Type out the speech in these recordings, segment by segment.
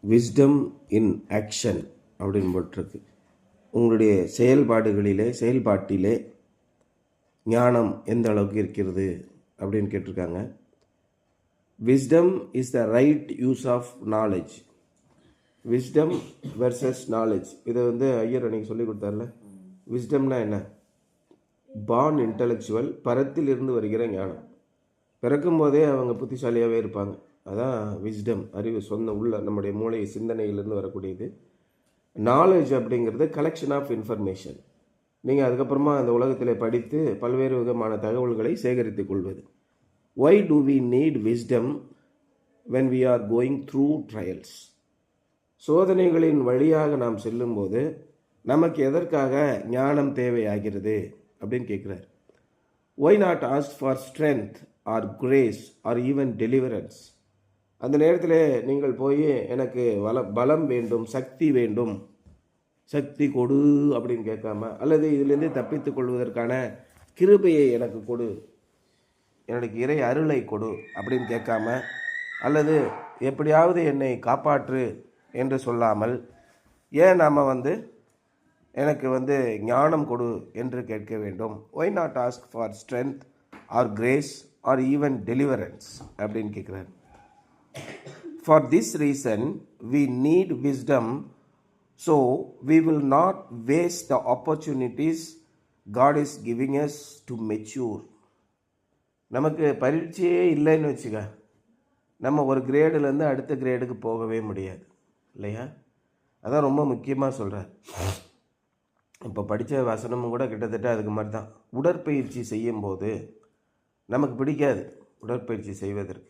Wisdom in action அப்படின்னு போட்டிருக்கு. உங்களுடைய செயல்பாட்டிலே ஞானம் எந்த அளவுக்கு இருக்கிறது அப்படின்னு கேட்டிருக்காங்க. Wisdom is the right use of knowledge. Wisdom versus knowledge, இதை ஐயர் அன்னைக்கு சொல்லி கொடுத்தார்ல. விஸ்டம்னா என்ன? பார்ன் இன்டலெக்சுவல், பரத்தில் இருந்து வருகிற ஞானம். பிறக்கும் போதே அவங்க புத்திசாலியாகவே இருப்பாங்க. அதான் விஸ்டம், அறிவு, சொந்த உள்ள நம்முடைய மூளை சிந்தனையிலிருந்து வரக்கூடியது. நாலேஜ் அப்படிங்கிறது கலெக்ஷன் ஆஃப் இன்ஃபர்மேஷன். நீங்கள் அதுக்கப்புறமா அந்த உலகத்தில் படித்து பல்வேறு விதமான தகவல்களை சேகரித்துக் கொள்வது. Why do we need wisdom when we are going through trials? சோதனைகளின் வழியாக நாம் செல்லும்போது நமக்கு எதற்காக ஞானம் தேவையாகிறது அப்படின்னு கேட்குறார். Why not ask for strength or grace or even deliverance? அந்த நேரத்தில் நீங்கள் போய் எனக்கு பலம் வேண்டும், சக்தி வேண்டும், சக்தி கொடு அப்படின்னு கேட்காம, அல்லது இதிலிருந்து தப்பித்துக் கொள்வதற்கான கிருபையை எனக்கு கொடு, எனக்கு இறை அருளை கொடு அப்படின்னு கேட்காம, அல்லது எப்படியாவது என்னை காப்பாற்று என்று சொல்லாமல், ஏன் நாம் எனக்கு ஞானம் கொடு என்று கேட்க வேண்டும்? Why not ask for strength or grace or even deliverance அப்படின்னு கேட்குறாரு. For this reason we need wisdom, so we will not waste the opportunities God is giving us to mature. நமக்கு பரீட்சையே இல்லைன்னு வச்சுக்க, நம்ம ஒரு கிரேடுலேருந்து அடுத்த கிரேடுக்கு போகவே முடியாது இல்லையா? அதான் ரொம்ப முக்கியமாக சொல்கிறார். இப்போ படித்த வசனமும் கூட கிட்டத்தட்ட அதுக்கு மாதிரி தான். உடற்பயிற்சி செய்யும்போது நமக்கு பிடிக்காது, உடற்பயிற்சி செய்வதற்கு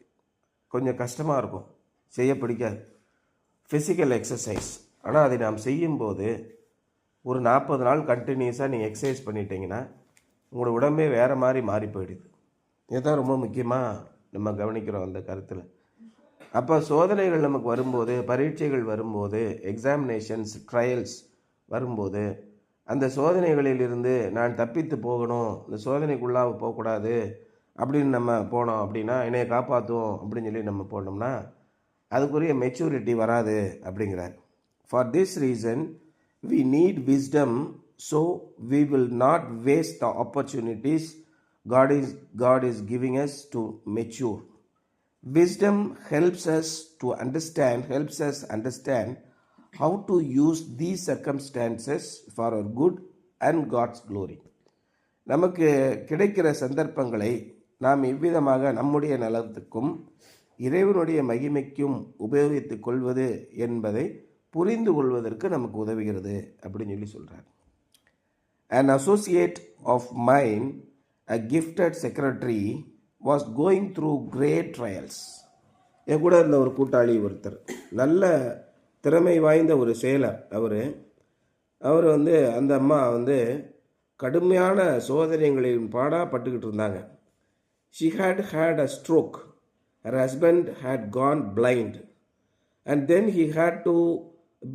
கொஞ்சம் கஷ்டமாக இருக்கும், செய்ய பிடிக்காது, ஃபிசிக்கல் எக்ஸசைஸ். ஆனால் அதை நாம் செய்யும்போது ஒரு 40 நாள் கண்டினியூஸாக நீங்கள் எக்ஸசைஸ் பண்ணிட்டீங்கன்னா உங்களோட உடம்பே வேறு மாதிரி மாறி போயிடுது. இதுதான் ரொம்ப முக்கியமாக நம்ம கவனிக்கிறோம் அந்த கருத்தில். அப்போ சோதனைகள் நமக்கு வரும்போது, பரீட்சைகள் வரும்போது, எக்ஸாமினேஷன்ஸ், ட்ரையல்ஸ் வரும்போது, அந்த சோதனைகளிலிருந்து நான் தப்பித்து போகணும், இந்த சோதனைக்குள்ளாக போகக்கூடாது அப்படின்னு நம்ம போனோம் அப்படின்னா, என்னையை காப்பாற்றுவோம் அப்படின்னு சொல்லி நம்ம போனோம்னா அதுக்குரிய மெச்சூரிட்டி வராது அப்படிங்கிறார். For this reason we need wisdom, so we will not waste the opportunities God is giving us to mature. Wisdom helps us understand how to use these circumstances for our good and God's glory. நமக்கு கிடைக்கிற சந்தர்ப்பங்களை நாம் இவ்விதமாக நம்முடைய நலத்துக்கும் இறைவனுடைய மகிமைக்கும் உபயோகித்துக் கொள்வது என்பதை புரிந்து கொள்வதற்கு நமக்கு உதவுகிறது அப்படின்னு சொல்லி சொல்கிறார். An associate of mine, a gifted secretary, was going through great trials. என் கூட இருந்த ஒரு கூட்டாளி ஒருத்தர், நல்ல திறமை வாய்ந்த ஒரு செயலர். அவர் அந்த அம்மா கடுமையான சோதனைகளின் பாடாப்பட்டுக்கிட்டு இருந்தாங்க. She had a stroke. Her husband had gone blind. And then he had to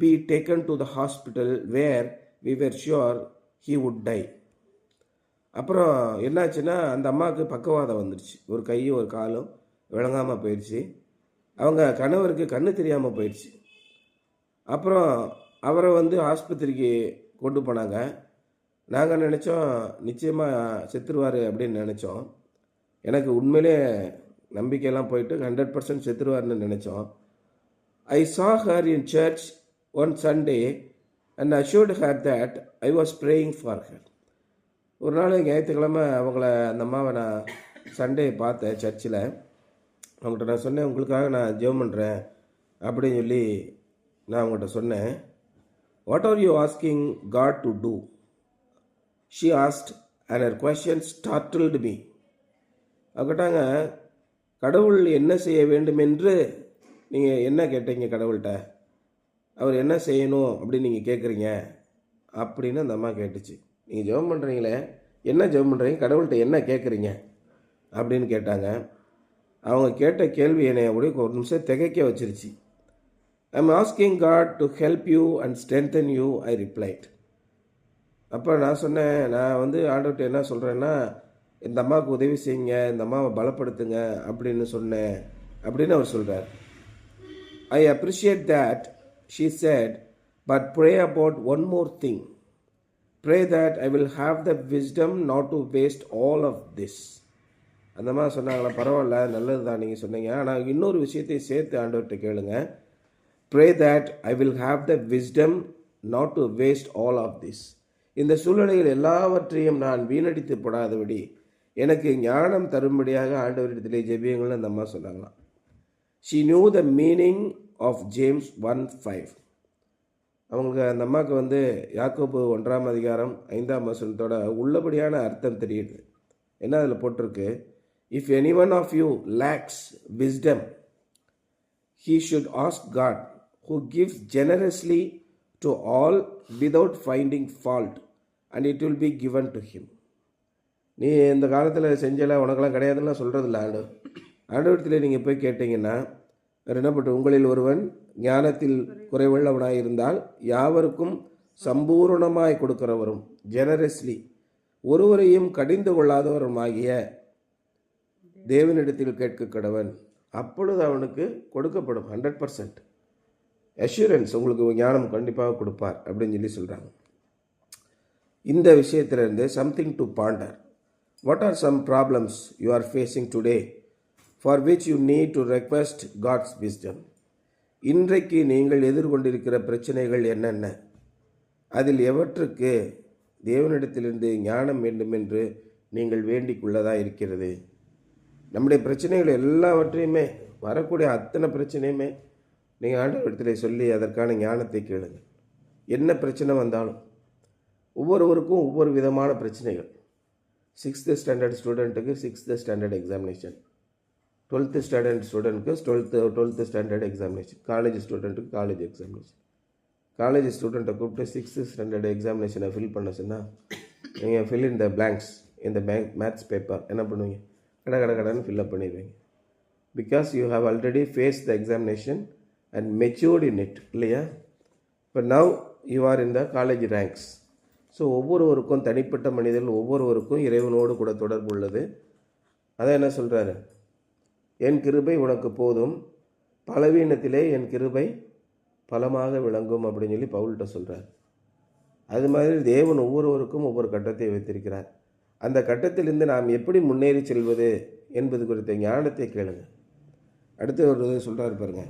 be taken to the hospital where we were sure he would die. அப்புறம் என்னாச்சுன்னா, அந்த அம்மாவுக்கு பக்கவாதம் வந்துடுச்சு. ஒரு கையும் ஒரு காலும் விளங்காமல் போயிடுச்சு. அவங்க கணவருக்கு கண்ணு தெரியாமல் போயிடுச்சு. அப்புறம் அவரை ஆஸ்பத்திரிக்கு கொண்டு போனாங்க. நாங்கள் நினச்சோம் நிச்சயமாக செத்துருவார் அப்படின்னு நினச்சோம். எனக்கு உண்மையிலே நம்பிக்கையெல்லாம் போயிட்டு 100% செத்துருவார்னு நினச்சோம். I saw her in church one Sunday and assured her that I was praying for her. ஒரு நாள் ஞாயிற்றுக்கிழமை அந்த அம்மாவை நான் சண்டே பார்த்தேன் சர்ச்சில். அவங்கள்ட்ட நான் சொன்னேன், உங்களுக்காக நான் ஜெபம் பண்ணுறேன் அப்படின்னு சொல்லி நான் அவங்கள்ட்ட சொன்னேன். What are you asking God to do? She asked and her question startled me. அவங்கட்டாங்க, கடவுள் என்ன செய்ய வேண்டும் என்று நீங்கள் என்ன கேட்டீங்க கடவுள்கிட்ட? அவர் என்ன செய்யணும் அப்படின்னு நீங்கள் கேட்குறீங்க அப்படின்னு அந்த அம்மா கேட்டுச்சு. நீங்கள் ஜெபம் பண்ணுறீங்களே, என்ன ஜெபம் பண்ணுறீங்க, கடவுள்கிட்ட என்ன கேட்குறீங்க அப்படின்னு கேட்டாங்க. அவங்க கேட்ட கேள்வி என்னை அப்படியே ஒரு நிமிஷம் திகைக்க வச்சிருச்சு. I am asking God to help you and strengthen you, I replied. அப்போ நான் சொன்னேன், நான் ஆண்டவர்கிட்ட என்ன சொல்கிறேன்னா, இந்த அம்மாவுக்கு உதவி செய்யுங்க, இந்த அம்மாவை பலப்படுத்துங்க அப்படின்னு சொன்னேன் அப்படின்னு அவர் சொல்கிறார். I appreciate that, she said, but pray about one more thing. Pray that I will have the wisdom not to waste all of this. அந்த மாதிரி சொன்னாங்களா? பரவாயில்ல, நல்லது தான் நீங்கள் சொன்னீங்க. ஆனால் இன்னொரு விஷயத்தை சேர்த்து ஆண்டவர்கிட்ட கேளுங்க. Pray that I will have the wisdom not to waste all of this. இந்த சூழ்நிலையில் எல்லாவற்றையும் நான் வீணடித்து போடாதபடி எனக்கு ஞானம் தரும்படியாக ஆண்டவரிடத்திலே ஜெபியுங்கள்னு அந்த அம்மா சொன்னாங்களாம். She knew the meaning of James 1:5. அவங்களுக்கு அந்த அம்மாவுக்கு யாக்கோபு 1ஆம் அதிகாரம் 5ஆம் வசனத்தோட உள்ளபடியான அர்த்தம் தெரியுது. என்ன அதில் போட்டிருக்கு? If any one of you lacks wisdom, he should ask God, who gives generously to all without finding fault, and it will be given to him. நீ இந்த காலத்தில் செஞ்சல உனக்கெல்லாம் கிடையாதுன்னா சொல்கிறதில்ல ஆண்டவர். ஆண்டவரத்தில் நீங்கள் போய் கேட்டிங்கன்னா என்ன பண்ணுற? உங்களில் ஒருவன் ஞானத்தில் குறைவுள்ளவனாக இருந்தால் யாவருக்கும் சம்பூர்ணமாய் கொடுக்கிறவரும் ஜெனரஸ்லி ஒருவரையும் கடிந்து கொள்ளாதவருமாகிய தேவனிடத்தில் கேட்க கடவன், அப்பொழுது அவனுக்கு கொடுக்கப்படும். 100% அஷூரன்ஸ், உங்களுக்கு ஞானம் கண்டிப்பாக கொடுப்பார் அப்படின்னு சொல்கிறாங்க. இந்த விஷயத்திலிருந்து something to ponder. What are some problems you are facing today for which you need to request God's wisdom? இன்றைக்கு நீங்கள் எதிர்கொண்டிருக்கிற பிரச்சனைகள் என்னென்ன? அதில் எவற்றுக்கு தேவனிடத்திலிருந்து ஞானம் வேண்டும் என்று நீங்கள் வேண்டிக்குள்ளதாக இருக்கிறது? நம்முடைய பிரச்சனைகள் எல்லாவற்றையுமே, வரக்கூடிய அத்தனை பிரச்சனையுமே நீங்கள் ஆண்டவரிடத்தில் சொல்லி அதற்கான ஞானத்தை கேளுங்க. என்ன பிரச்சனை வந்தாலும் ஒவ்வொருவருக்கும் ஒவ்வொரு விதமான பிரச்சனைகள். 6th ஸ்டாண்டர்ட் ஸ்டூடெண்ட்டுக்கு 6th standard examination, 12th standard ஸ்டூடெண்ட்டுக்கு 12th ஸ்டாண்டர்ட் எக்ஸாமினேஷன், காலேஜ் ஸ்டூடெண்ட்டுக்கு காலேஜ் எக்ஸாமினேஷன். காலேஜ் ஸ்டூடெண்ட்டை கூப்பிட்டு 6th ஸ்டாண்டர்ட் எக்ஸாமினேஷனை ஃபில் பண்ண சொன்னால் நீங்கள் ஃபில் இன் த பிளாங்க்ஸ் இந்த மேத்ஸ் பேப்பர் என்ன பண்ணுவீங்க? கடைன்னு ஃபில்அப் பண்ணிடுவீங்க. Because you have already face the examination and matured in it, இல்லையா? இப்போ now you are in the college ranks. So ஒவ்வொருவருக்கும், தனிப்பட்ட மனிதர்கள் ஒவ்வொருவருக்கும் இறைவனோடு கூட தொடர்பு உள்ளது. அதான் என்ன சொல்கிறாரு? என் கிருபை உனக்கு போதும், பலவீனத்திலே என் கிருபை பலமாக விளங்கும் அப்படின்னு சொல்லி பவுல்கிட்ட சொல்கிறார். அது மாதிரி தேவன் ஒவ்வொருவருக்கும் ஒவ்வொரு கட்டத்தை வைத்திருக்கிறார். அந்த கட்டத்திலிருந்து நாம் எப்படி முன்னேறி செல்வது என்பது குறித்த ஞானத்தை கேளுங்க. அடுத்து ஒரு சொல்கிறார் பாருங்க,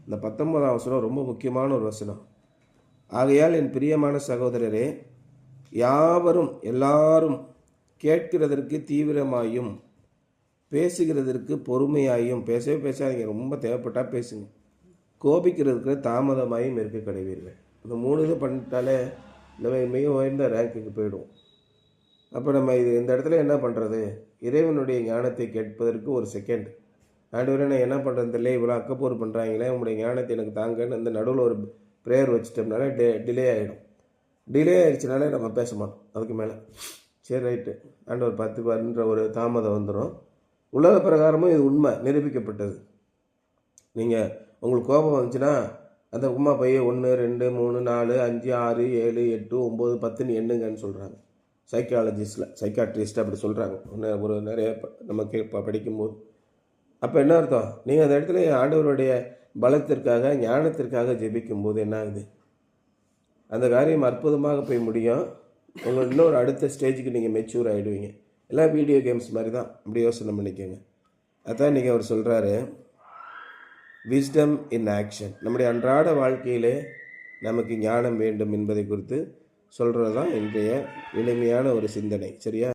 இந்த 19ஆம் வசனம் ரொம்ப முக்கியமான ஒரு வசனம். ஆகையால் என் பிரியமான சகோதரரே, யாவரும் எல்லாரும் கேட்கிறதற்கு தீவிரமாயும் பேசுகிறதற்கு பொறுமையாயும், பேசவே பேசாதீங்க, ரொம்ப தேவைப்பட்டால் பேசுங்க. கோபிக்கிறதுக்கு தாமதமாயும் இருக்க கிடைவீர்கள். இந்த 3 இது பண்ணிட்டாலே நம்ம மிக உயர்ந்த ரேங்க்குக்கு போயிடுவோம். அப்போ நம்ம இந்த இடத்துல என்ன பண்ணுறது? இறைவனுடைய ஞானத்தை கேட்பதற்கு ஒரு செகண்ட், ஆண்டவரே நான் என்ன பண்ணுறது தெரியல, இவ்வளோ அக்கப்போர் பண்ணுறாங்களே, உங்களுடைய ஞானத்தை எனக்கு தாங்கன்னு அந்த நடுவில் ஒரு ப்ரேயர் வச்சுட்டோம்னாலே டிலே ஆகிடும். டிலே ஆகிடுச்சினாலே நம்ம பேச மாட்டோம். அதுக்கு மேலே சரி ரைட்டு ஆண்டவர் 10 வருன்ற ஒரு தாமதம் வந்துடும். உலக பிரகாரமும் இது உண்மை, நிரூபிக்கப்பட்டது. நீங்கள் உங்களுக்கு கோபம் வந்துச்சுன்னா அந்த உமா பைய 1 2 3 4 5 6 7 8 9 10ன்னு எண்ணுங்கன்னு சொல்கிறாங்க. சைக்காட்ரிஸ்ட் அப்படி சொல்கிறாங்க. ஒரு நிறைய நம்ம படிக்கும்போது. அப்போ என்ன அர்த்தம்? நீங்கள் அந்த இடத்துல ஆண்டவருடைய பலத்திற்காக, ஞானத்திற்காக ஜெபிக்கும்போது என்ன ஆகுது? அந்த காரியம் அற்புதமாக போய் முடியும். உங்கள் இன்னொரு அடுத்த ஸ்டேஜுக்கு நீங்கள் மெச்சூர் ஆகிடுவீங்க. எல்லாம் வீடியோ கேம்ஸ் மாதிரி தான், அப்படி யோசனை பண்ணிக்கோங்க. அதான் இன்றைக்கி அவர் சொல்கிறாரு, விஸ்டம் இன் ஆக்ஷன். நம்முடைய அன்றாட வாழ்க்கையிலே நமக்கு ஞானம் வேண்டும் என்பதை குறித்து சொல்கிறது தான் இன்றைய எளிமையான ஒரு சிந்தனை. சரியா?